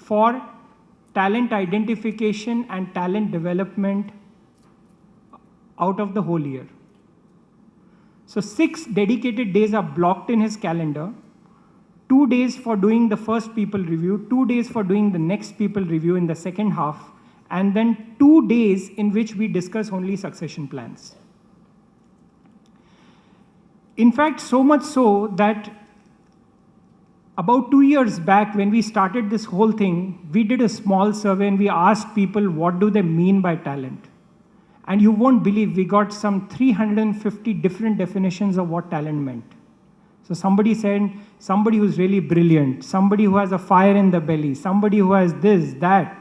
for talent identification and talent development out of the whole year. So 6 dedicated days are blocked in his calendar. 2 days for doing the first people review, 2 days for doing the next people review in the second half, and then 2 days in which we discuss only succession plans. In fact, so much so that about 2 years back when we started this whole thing, we did a small survey and we asked people what do they mean by talent. And you won't believe we got some 350 different definitions of what talent meant. So somebody said, somebody who's really brilliant, somebody who has a fire in the belly, somebody who has this, that.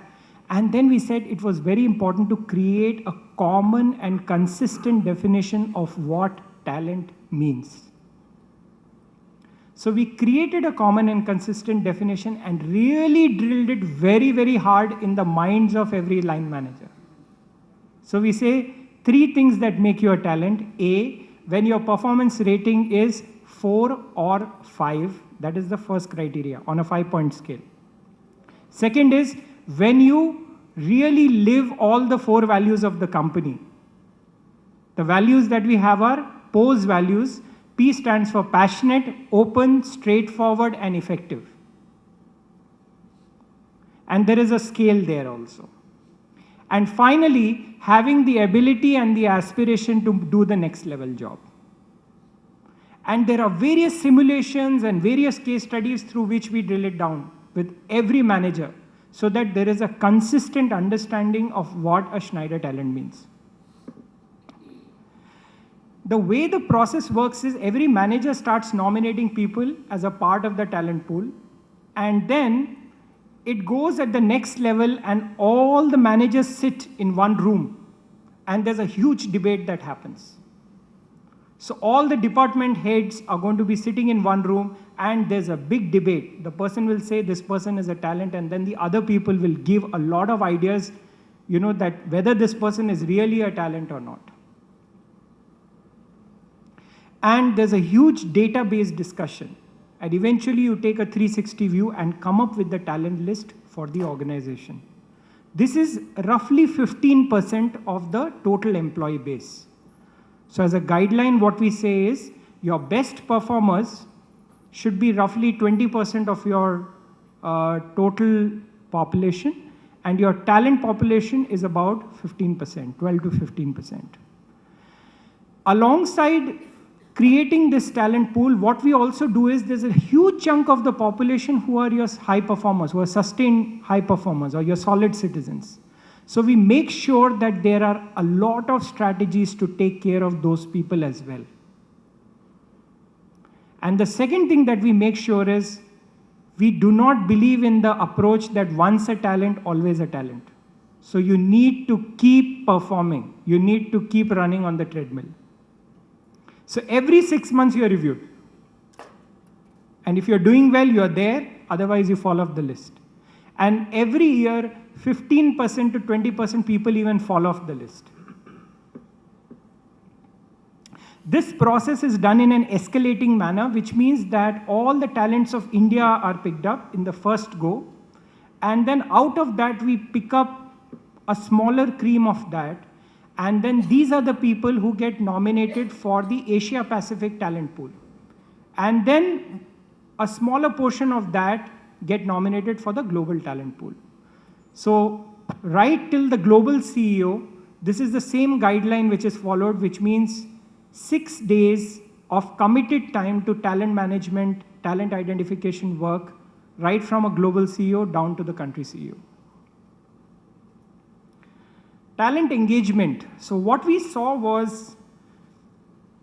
And then we said it was very important to create a common and consistent definition of what talent means. So we created a common and consistent definition and really drilled it very, very hard in the minds of every line manager. So we say 3 things that make you a talent. A, when your performance rating is 4 or 5, that is the first criteria on a 5-point scale. Second is when you really live all the 4 values of the company. The values that we have are POSE values. P stands for passionate, open, straightforward, and effective. And there is a scale there also. And finally, having the ability and the aspiration to do the next level job. And there are various simulations and various case studies through which we drill it down with every manager so that there is a consistent understanding of what a Schneider talent means. The way the process works is every manager starts nominating people as a part of the talent pool, and then it goes at the next level and all the managers sit in one room and there's a huge debate that happens. So all the department heads are going to be sitting in one room and there's a big debate. The person will say this person is a talent, and then the other people will give a lot of ideas, that whether this person is really a talent or not. And there's a huge database discussion. And eventually you take a 360 view and come up with the talent list for the organization. This is roughly 15% of the total employee base. So as a guideline, what we say is your best performers should be roughly 20% of your total population, and your talent population is about 15%, 12 to 15%. Alongside creating this talent pool, what we also do is there's a huge chunk of the population who are your high performers, who are sustained high performers or your solid citizens. So we make sure that there are a lot of strategies to take care of those people as well. And the second thing that we make sure is we do not believe in the approach that once a talent, always a talent. So you need to keep performing. You need to keep running on the treadmill. So every 6 months you are reviewed. And if you're doing well, you're there. Otherwise, you fall off the list. And every year, 15% to 20% people even fall off the list. This process is done in an escalating manner, which means that all the talents of India are picked up in the first go. And then out of that, we pick up a smaller cream of that. And then these are the people who get nominated for the Asia Pacific talent pool. And then a smaller portion of that get nominated for the global talent pool. So right till the global CEO, this is the same guideline which is followed, which means 6 days of committed time to talent management, talent identification work, right from a global CEO down to the country CEO. Talent engagement. So what we saw was,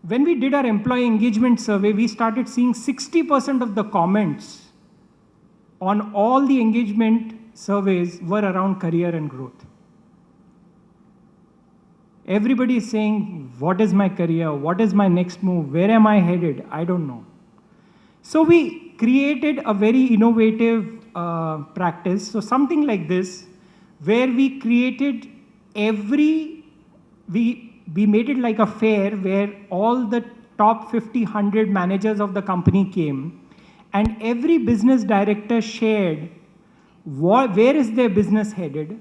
when we did our employee engagement survey, we started seeing 60% of the comments on all the engagement surveys were around career and growth. Everybody is saying, what is my career? What is my next move? Where am I headed? I don't know. So we created a very innovative practice. So something like this, where we created we made it like a fair where all the top 50, 100 managers of the company came, and every business director shared where is their business headed,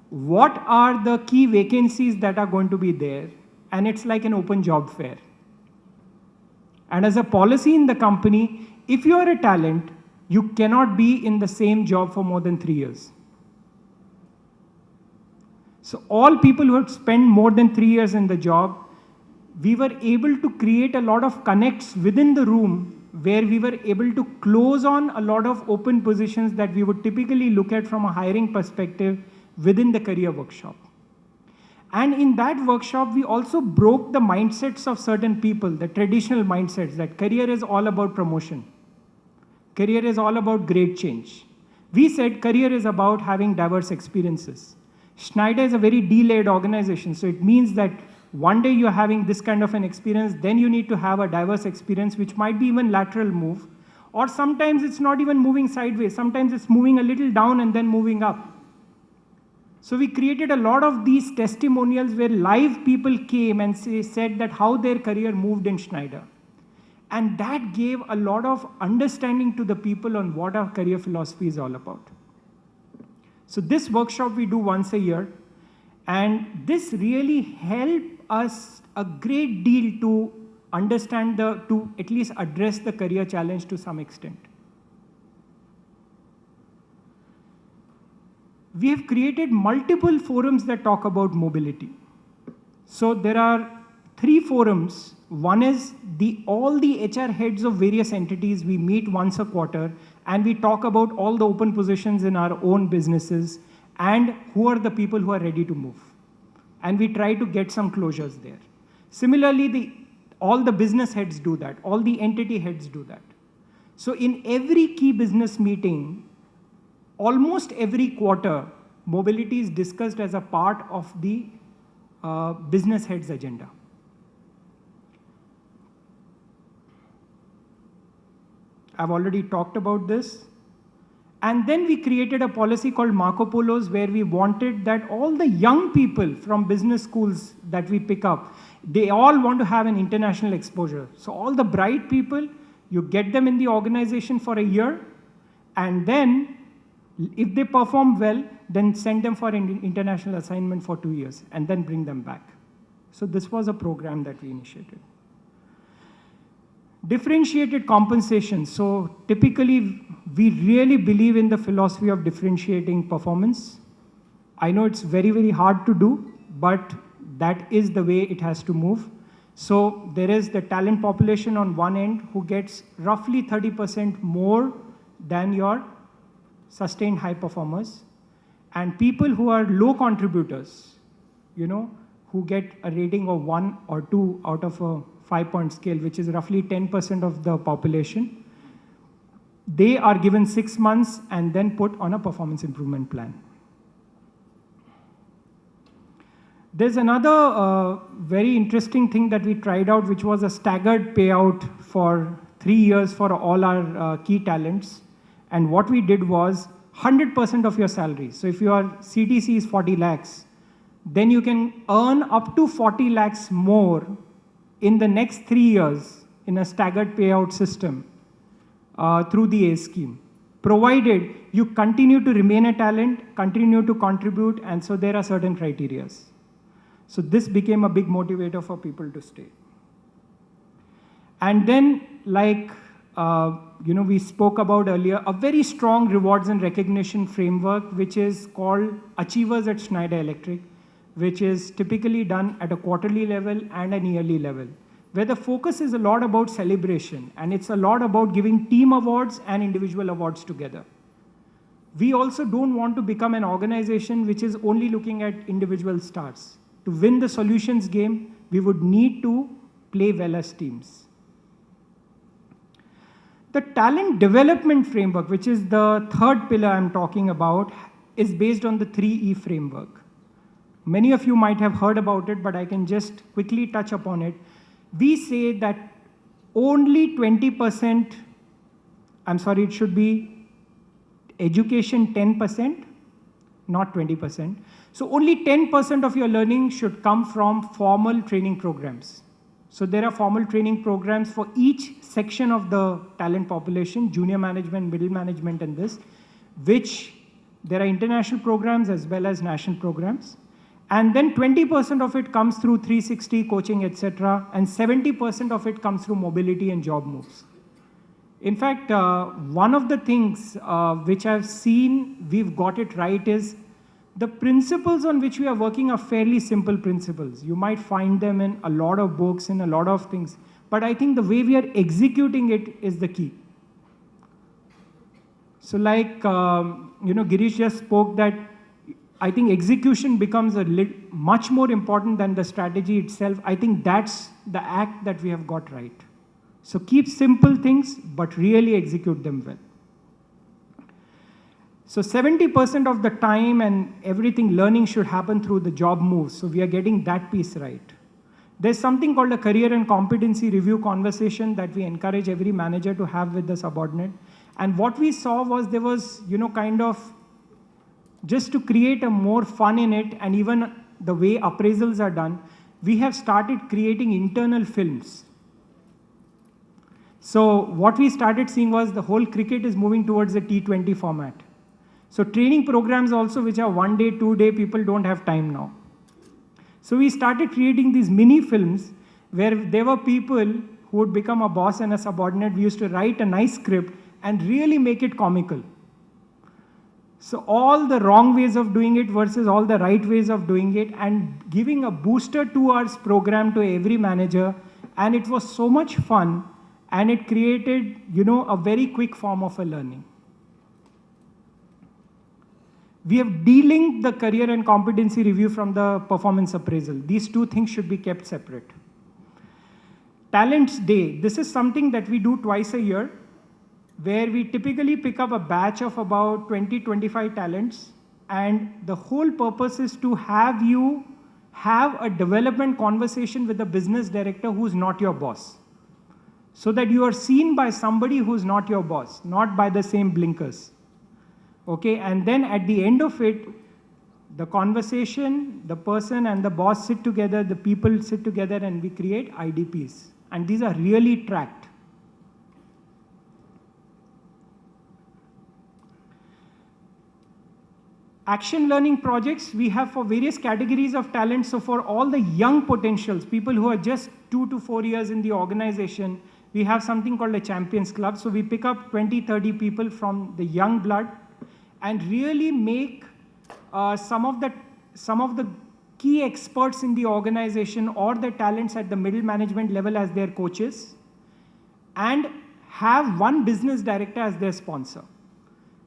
what are the key vacancies that are going to be there, and it's like an open job fair. And as a policy in the company, if you are a talent, you cannot be in the same job for more than 3 years. So all people who have spent more than 3 years in the job, we were able to create a lot of connects within the room where we were able to close on a lot of open positions that we would typically look at from a hiring perspective within the career workshop. And in that workshop, we also broke the mindsets of certain people, the traditional mindsets that career is all about promotion. Career is all about grade change. We said career is about having diverse experiences. Schneider is a very delayed organization, so it means that one day you're having this kind of an experience, then you need to have a diverse experience, which might be even lateral move, or sometimes it's not even moving sideways, sometimes it's moving a little down and then moving up. So we created a lot of these testimonials where live people came and said that how their career moved in Schneider. And that gave a lot of understanding to the people on what our career philosophy is all about. So this workshop we do once a year, and this really helped us a great deal to understand to at least address the career challenge to some extent. We have created multiple forums that talk about mobility. So there are 3 forums. One is all the HR heads of various entities. We meet once a quarter and we talk about all the open positions in our own businesses and who are the people who are ready to move. And we try to get some closures there. Similarly, all the business heads do that. All the entity heads do that. So in every key business meeting, almost every quarter, mobility is discussed as a part of the business head's agenda. I've already talked about this. And then we created a policy called Marco Polos, where we wanted that all the young people from business schools that we pick up, they all want to have an international exposure. So all the bright people, you get them in the organization for a year, and then if they perform well, then send them for an international assignment for 2 years, and then bring them back. So this was a program that we initiated. Differentiated compensation. So typically, we really believe in the philosophy of differentiating performance. I know it's very, very hard to do, but that is the way it has to move. So there is the talent population on one end who gets roughly 30% more than your sustained high performers. And people who are low contributors, who get a rating of 1 or 2 out of a 5-point scale, which is roughly 10% of the population, they are given 6 months and then put on a performance improvement plan. There's another very interesting thing that we tried out, which was a staggered payout for 3 years for all our key talents. And what we did was 100% of your salary. So if your CTC is 40 lakhs, then you can earn up to 40 lakhs more in the next 3 years in a staggered payout system through the ACE scheme, provided you continue to remain a talent, continue to contribute, and so there are certain criteria. So this became a big motivator for people to stay. And then, like we spoke about earlier, a very strong rewards and recognition framework, which is called Achievers at Schneider Electric, which is typically done at a quarterly level and an yearly level, where the focus is a lot about celebration, and it's a lot about giving team awards and individual awards together. We also don't want to become an organization which is only looking at individual stars. To win the solutions game, we would need to play well as teams. The talent development framework, which is the third pillar I'm talking about, is based on the 3E framework. Many of you might have heard about it, but I can just quickly touch upon it. We say that only 20%, it should be education 10%, not 20%. So only 10% of your learning should come from formal training programs. So there are formal training programs for each section of the talent population, junior management, middle management, and this, which there are international programs as well as national programs. And then 20% of it comes through 360 coaching, etc. And 70% of it comes through mobility and job moves. In fact, one of the things which I've seen we've got it right is the principles on which we are working are fairly simple principles. You might find them in a lot of books, in a lot of things. But I think the way we are executing it is the key. So like, Girish just spoke that I think execution becomes much more important than the strategy itself. I think that's the act that we have got right. So keep simple things, but really execute them well. So 70% of the time and everything learning should happen through the job moves. So we are getting that piece right. There's something called a career and competency review conversation that we encourage every manager to have with the subordinate. And what we saw was there was, kind of just to create a more fun in it, and even the way appraisals are done, we have started creating internal films. So what we started seeing was the whole cricket is moving towards the T20 format. So training programs also, which are 1 day, 2 day, people don't have time now. So we started creating these mini films where there were people who would become a boss and a subordinate. We used to write a nice script and really make it comical. So all the wrong ways of doing it versus all the right ways of doing it, and giving a booster 2 hours program to every manager. And it was so much fun, and it created, a very quick form of a learning. We have de-linked the career and competency review from the performance appraisal. These two things should be kept separate. Talents Day. This is something that we do twice a year, where we typically pick up a batch of about 20-25 talents. And the whole purpose is to have you have a development conversation with the business director who's not your boss, so that you are seen by somebody who's not your boss, not by the same blinkers. Okay, and then at the end of it, the conversation, the person and the boss sit together, the people sit together, and we create IDPs. And these are really tracked. Action learning projects we have for various categories of talent. So for all the young potentials, people who are just 2 to 4 years in the organization, we have something called a Champions Club. So we pick up 20-30 people from the young blood and really make some of the key experts in the organization or the talents at the middle management level as their coaches, and have one business director as their sponsor.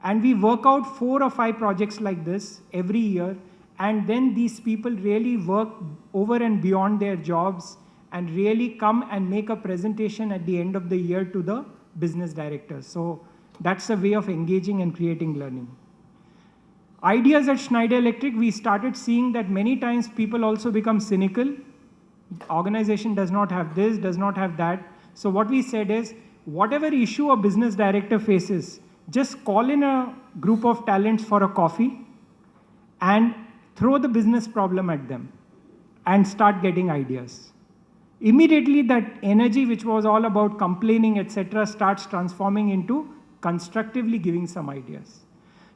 And we work out 4 or 5 projects like this every year, and then these people really work over and beyond their jobs and really come and make a presentation at the end of the year to the business directors. So that's a way of engaging and creating learning. Ideas at Schneider Electric, we started seeing that many times people also become cynical. The organization does not have this, does not have that. So what we said is, whatever issue a business director faces, just call in a group of talents for a coffee and throw the business problem at them and start getting ideas. Immediately that energy, which was all about complaining, etc., starts transforming into constructively giving some ideas.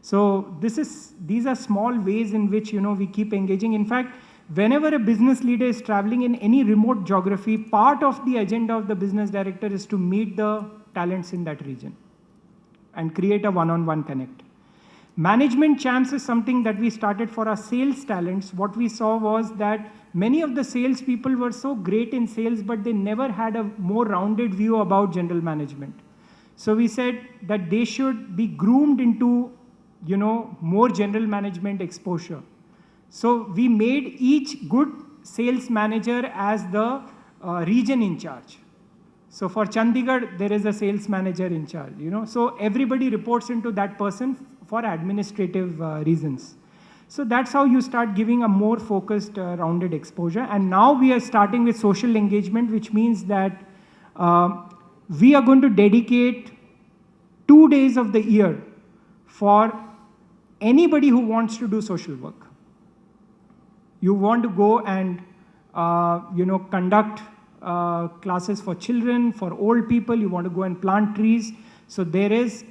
So these are small ways in which we keep engaging. In fact, whenever a business leader is traveling in any remote geography, part of the agenda of the business director is to meet the talents in that region and create a one-on-one connect. Management champs is something that we started for our sales talents. What we saw was that many of the sales people were so great in sales, but they never had a more rounded view about general management. So we said that they should be groomed into more general management exposure. So we made each good sales manager as the region in charge. So for Chandigarh, there is a sales manager in charge, So everybody reports into that person for administrative reasons. So that's how you start giving a more focused, rounded exposure. And now we are starting with social engagement, which means that we are going to dedicate 2 days of the year for anybody who wants to do social work. You want to go and conduct classes for children, for old people. You want to go and plant trees. So there is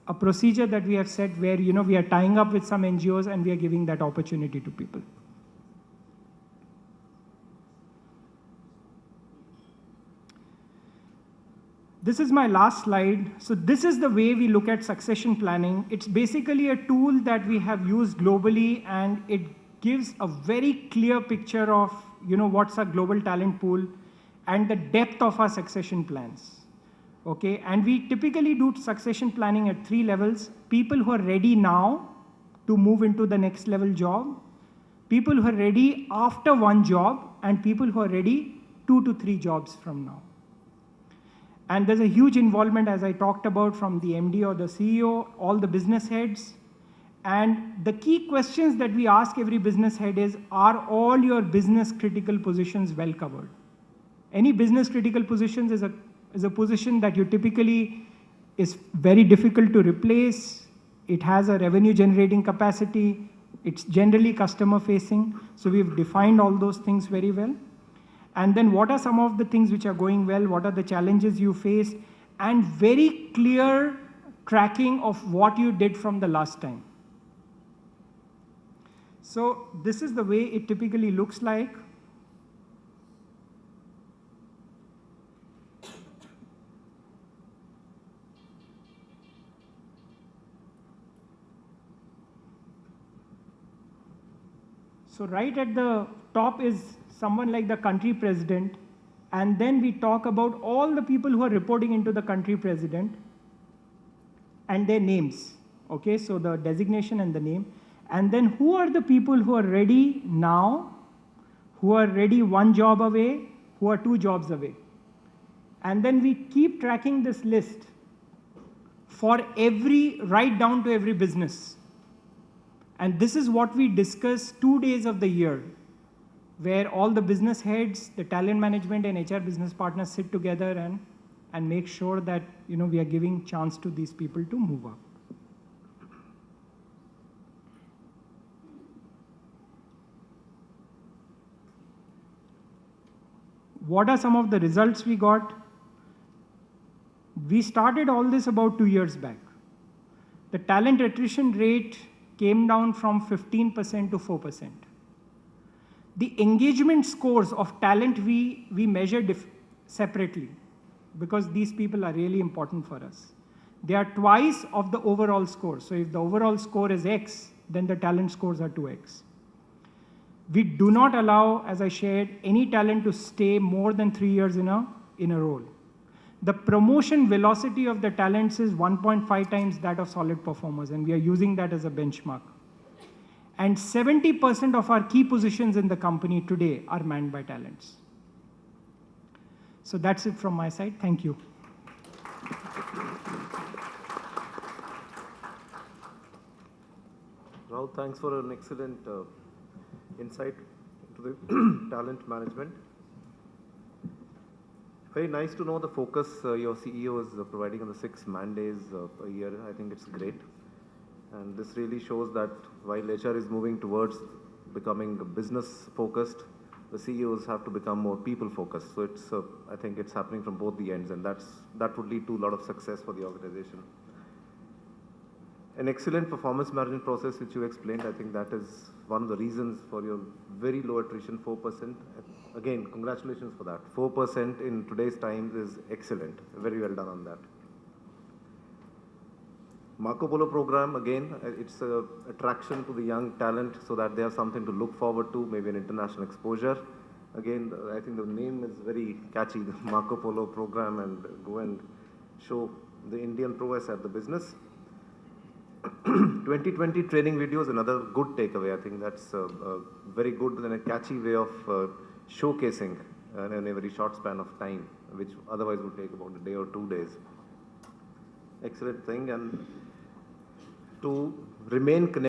a procedure that we have set where, we are tying up with some NGOs and we are giving that opportunity to people. This is my last slide. So this is the way we look at succession planning. It's basically a tool that we have used globally, and it gives a very clear picture of, what's our global talent pool and the depth of our succession plans. Okay, and we typically do succession planning at 3 levels: people who are ready now to move into the next level job, people who are ready after 1 job, and people who are ready 2 to 3 jobs from now. And there's a huge involvement, as I talked about, from the MD or the CEO, all the business heads. And the key questions that we ask every business head is, are all your business critical positions well covered? Any business critical positions is a position that you typically is very difficult to replace. It has a revenue generating capacity. It's generally customer facing. So we've defined all those things very well. And then what are some of the things which are going well? What are the challenges you faced? And very clear tracking of what you did from the last time. So this is the way it typically looks like. So right at the top is someone like the country president, and then we talk about all the people who are reporting into the country president and their names. Okay, so the designation and the name. And then who are the people who are ready now, who are ready 1 job away, who are 2 jobs away. And then we keep tracking this list for right down to every business. And this is what we discuss 2 days of the year, where all the business heads, the talent management and HR business partners sit together and make sure that we are giving chance to these people to move up. What are some of the results we got? We started all this about 2 years back. The talent attrition rate came down from 15% to 4%. The engagement scores of talent we measure separately, because these people are really important for us. They are twice of the overall score. So if the overall score is X, then the talent scores are 2X. We do not allow, as I shared, any talent to stay more than 3 years in a role. The promotion velocity of the talents is 1.5 times that of solid performers, and we are using that as a benchmark. And 70% of our key positions in the company today are manned by talents. So that's it from my side. Thank you. Rahul, thanks for an excellent insight into the talent management. Very nice to know the focus your CEO is providing on the 6 man-days a year. I think it's great. And this really shows that while HR is moving towards becoming business-focused, the CEOs have to become more people-focused. So I think it's happening from both the ends, and that would lead to a lot of success for the organization. An excellent performance management process, which you explained, I think that is one of the reasons for your very low attrition, 4%. Again, congratulations for that. 4% in today's times is excellent. Very well done on that. Marco Polo program, again, it's an attraction to the young talent so that they have something to look forward to, maybe an international exposure. Again, I think the name is very catchy, the Marco Polo program, and go and show the Indian prowess at the business. 2020 training videos, another good takeaway. I think that's very good and a catchy way of showcasing in a very short span of time, which otherwise would take about a day or 2 days. Excellent thing. And to remain connected